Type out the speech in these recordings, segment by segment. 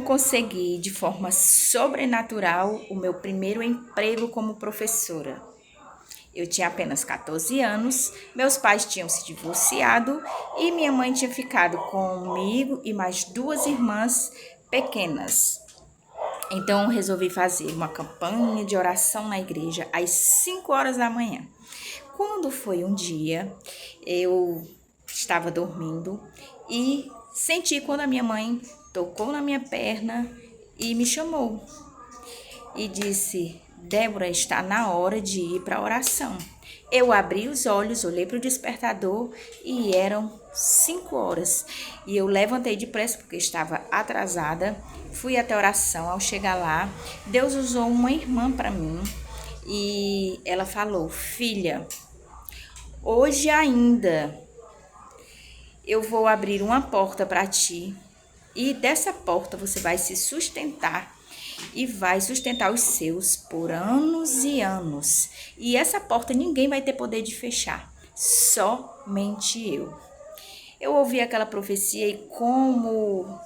Consegui de forma sobrenatural o meu primeiro emprego como professora. Eu tinha apenas 14 anos, meus pais tinham se divorciado e minha mãe tinha ficado comigo e mais duas irmãs pequenas. Então, eu resolvi fazer uma campanha de oração na igreja às 5 horas da manhã. Quando foi um dia, eu estava dormindo e senti quando a minha mãe tocou na minha perna e me chamou. E disse: Débora, está na hora de ir para a oração. Eu abri os olhos, olhei para o despertador e eram 5 horas. E eu levantei depressa porque estava atrasada. Fui até a oração. Ao chegar lá, Deus usou uma irmã para mim e ela falou: Filha, hoje ainda eu vou abrir uma porta para ti e dessa porta você vai se sustentar e vai sustentar os seus por anos e anos. E essa porta ninguém vai ter poder de fechar, somente eu. Eu ouvi aquela profecia e como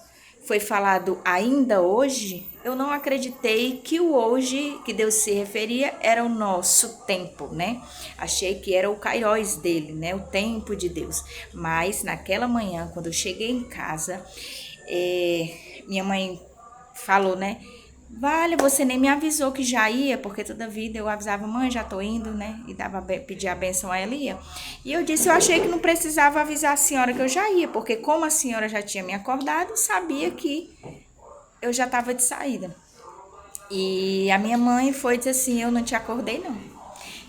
foi falado ainda hoje, eu não acreditei que o hoje que Deus se referia era o nosso tempo, né? Achei que era o kairós dele, né? O tempo de Deus. Mas naquela manhã, quando eu cheguei em casa, minha mãe falou, né? Vale, você nem me avisou que já ia, porque toda vida eu avisava, mãe, já tô indo, né? E pedia a benção a ela ia. E eu disse, eu achei que não precisava avisar a senhora que eu já ia, porque como a senhora já tinha me acordado, sabia que eu já estava de saída. E a minha mãe foi e disse assim, eu não te acordei não.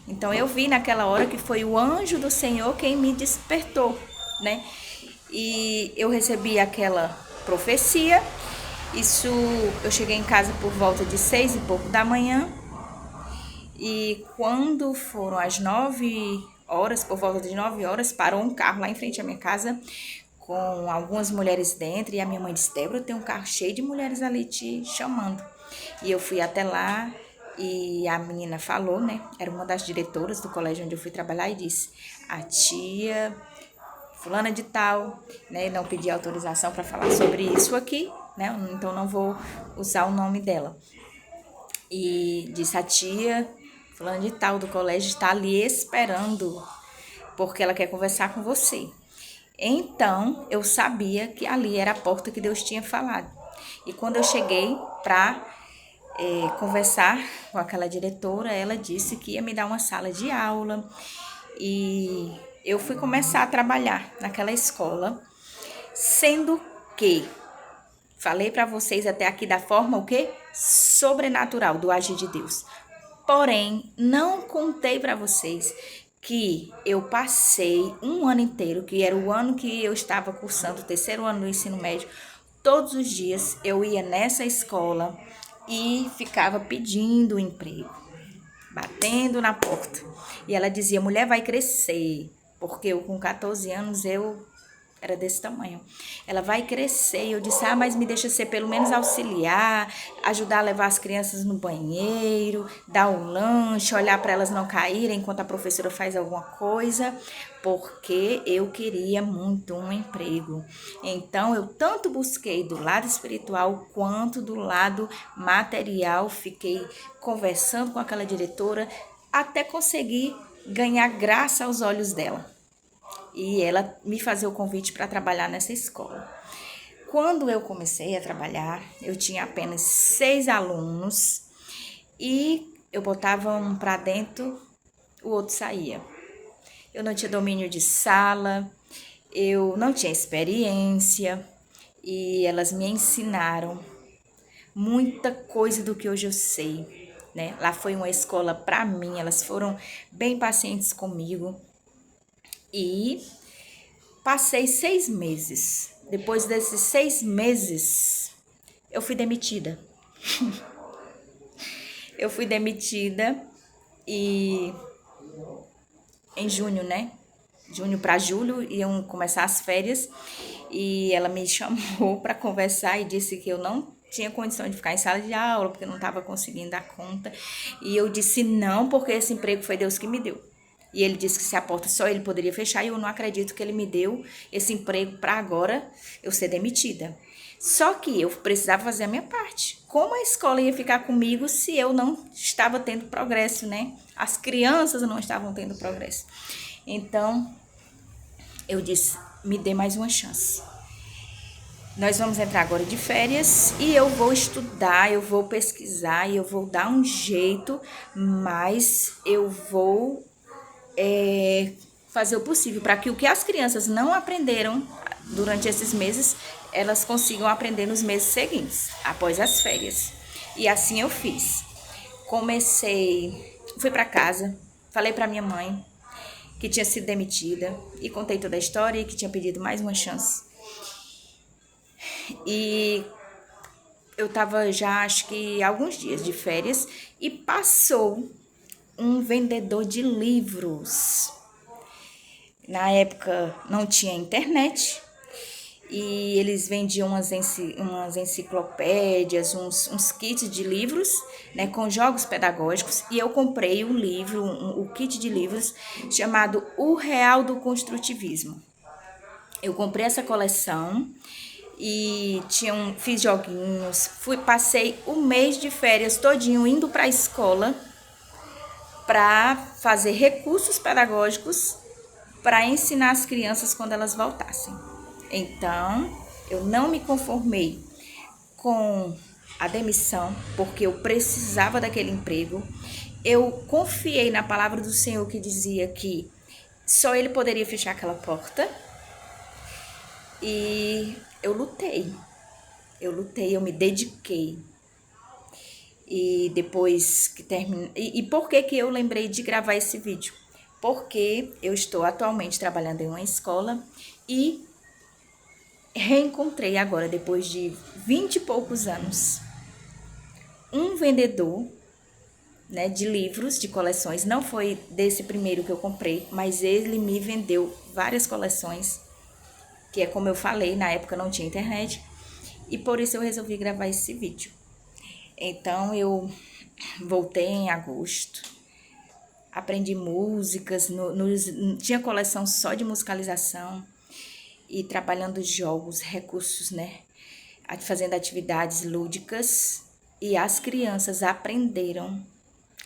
Então eu vi naquela hora que foi o anjo do Senhor quem me despertou, né? E eu recebi aquela profecia. Isso, eu cheguei em casa por volta de 6 e pouco da manhã. E quando foram as 9 horas, por volta de 9 horas, parou um carro lá em frente à minha casa com algumas mulheres dentro. E a minha mãe disse, Débora, tem um carro cheio de mulheres ali te chamando. E eu fui até lá e a menina falou, né? Era uma das diretoras do colégio onde eu fui trabalhar e disse, a tia fulana de tal, né? Não pedi autorização para falar sobre isso aqui, né? Então não vou usar o nome dela. E disse a tia fulana de tal do colégio está ali esperando porque ela quer conversar com você. Então eu sabia que ali era a porta que Deus tinha falado. E quando eu cheguei para conversar com aquela diretora, ela disse que ia me dar uma sala de aula e eu fui começar a trabalhar naquela escola, sendo que falei para vocês até aqui da forma o quê? Sobrenatural do agir de Deus. Porém, não contei para vocês que eu passei um ano inteiro, que era o ano que eu estava cursando o terceiro ano do ensino médio, todos os dias eu ia nessa escola e ficava pedindo emprego, batendo na porta. E ela dizia, mulher vai crescer, porque eu com 14 anos eu era desse tamanho. Ela vai crescer. Eu disse, mas me deixa ser pelo menos auxiliar, ajudar a levar as crianças no banheiro, dar um lanche, olhar para elas não caírem enquanto a professora faz alguma coisa, porque eu queria muito um emprego. Então, eu tanto busquei do lado espiritual quanto do lado material, fiquei conversando com aquela diretora até conseguir ganhar graça aos olhos dela. E ela me fazia o convite para trabalhar nessa escola. Quando eu comecei a trabalhar, eu tinha apenas 6 alunos e eu botava um para dentro, o outro saía. Eu não tinha domínio de sala, eu não tinha experiência e elas me ensinaram muita coisa do que hoje eu sei, né? Lá foi uma escola para mim, elas foram bem pacientes comigo e passei 6 meses. Depois desses 6 meses, eu fui demitida. Eu fui demitida e em junho, né? Junho para julho iam começar as férias e ela me chamou para conversar e disse que eu não tinha condição de ficar em sala de aula porque eu não estava conseguindo dar conta. E eu disse não, porque esse emprego foi Deus que me deu. E ele disse que se a porta só ele poderia fechar e eu não acredito que ele me deu esse emprego para agora eu ser demitida. Só que eu precisava fazer a minha parte. Como a escola ia ficar comigo se eu não estava tendo progresso, né? As crianças não estavam tendo progresso. Então, eu disse, me dê mais uma chance. Nós vamos entrar agora de férias e eu vou estudar, eu vou pesquisar e eu vou dar um jeito, mas eu vou fazer o possível para que o que as crianças não aprenderam durante esses meses, elas consigam aprender nos meses seguintes, após as férias. E assim eu fiz. Fui para casa, falei para minha mãe que tinha sido demitida e contei toda a história e que tinha pedido mais uma chance. E eu tava já, acho que alguns dias de férias e passou um vendedor de livros. Na época não tinha internet e eles vendiam umas enciclopédias, uns kits de livros, né, com jogos pedagógicos. E eu comprei um livro, o kit de livros chamado O Real do Construtivismo. Eu comprei essa coleção e fiz joguinhos, passei o mês de férias todinho indo para a escola para fazer recursos pedagógicos para ensinar as crianças quando elas voltassem. Então, eu não me conformei com a demissão, porque eu precisava daquele emprego. Eu confiei na palavra do Senhor que dizia que só Ele poderia fechar aquela porta. E eu lutei, eu me dediquei. E depois que terminei... E por que eu lembrei de gravar esse vídeo? Porque eu estou atualmente trabalhando em uma escola e reencontrei agora, depois de 20 e poucos anos, um vendedor, né, de livros, de coleções. Não foi desse primeiro que eu comprei, mas ele me vendeu várias coleções, que é como eu falei, na época não tinha internet, e por isso eu resolvi gravar esse vídeo. Então eu voltei em agosto, aprendi músicas, tinha coleção só de musicalização e trabalhando jogos, recursos, né? Fazendo atividades lúdicas, e as crianças aprenderam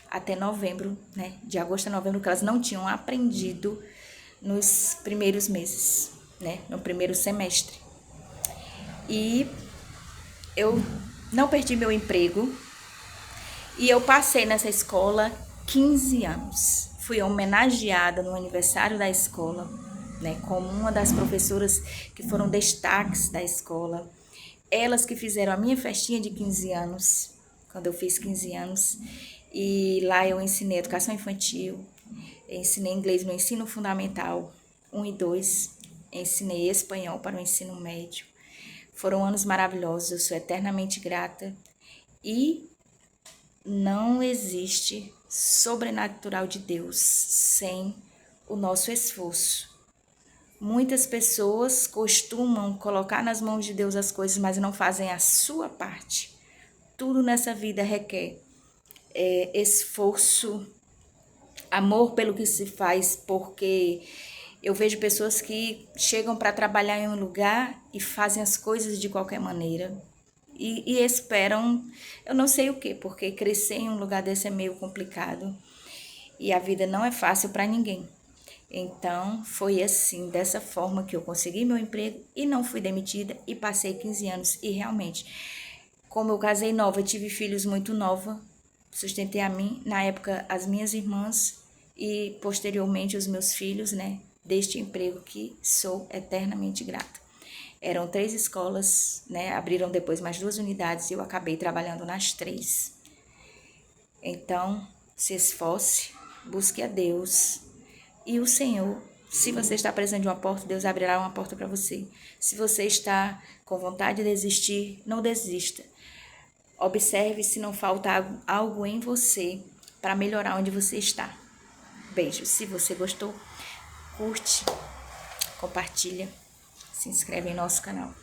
até novembro, né? De agosto a novembro, que elas não tinham aprendido nos primeiros meses, né? No primeiro semestre. E eu não perdi meu emprego e eu passei nessa escola 15 anos. Fui homenageada no aniversário da escola, né, como uma das professoras que foram destaques da escola. Elas que fizeram a minha festinha de 15 anos, quando eu fiz 15 anos. E lá eu ensinei educação infantil, ensinei inglês no ensino fundamental 1 e 2, ensinei espanhol para o ensino médio. Foram anos maravilhosos, eu sou eternamente grata. E não existe sobrenatural de Deus sem o nosso esforço. Muitas pessoas costumam colocar nas mãos de Deus as coisas, mas não fazem a sua parte. Tudo nessa vida requer esforço, amor pelo que se faz, porque eu vejo pessoas que chegam para trabalhar em um lugar e fazem as coisas de qualquer maneira e esperam, eu não sei o quê, porque crescer em um lugar desse é meio complicado e a vida não é fácil para ninguém. Então, foi assim, dessa forma que eu consegui meu emprego e não fui demitida e passei 15 anos. E realmente, como eu casei nova, eu tive filhos muito nova, sustentei a mim, na época, as minhas irmãs e posteriormente os meus filhos, né, deste emprego que sou eternamente grata. Eram 3 escolas, né, abriram depois mais 2 unidades e eu acabei trabalhando nas 3. Então, se esforce, busque a Deus e o Senhor. Se você está precisando de uma porta, Deus abrirá uma porta para você. Se você está com vontade de desistir, não desista. Observe se não falta algo em você para melhorar onde você está. Beijo. Se você gostou, curte, compartilha, se inscreve em nosso canal.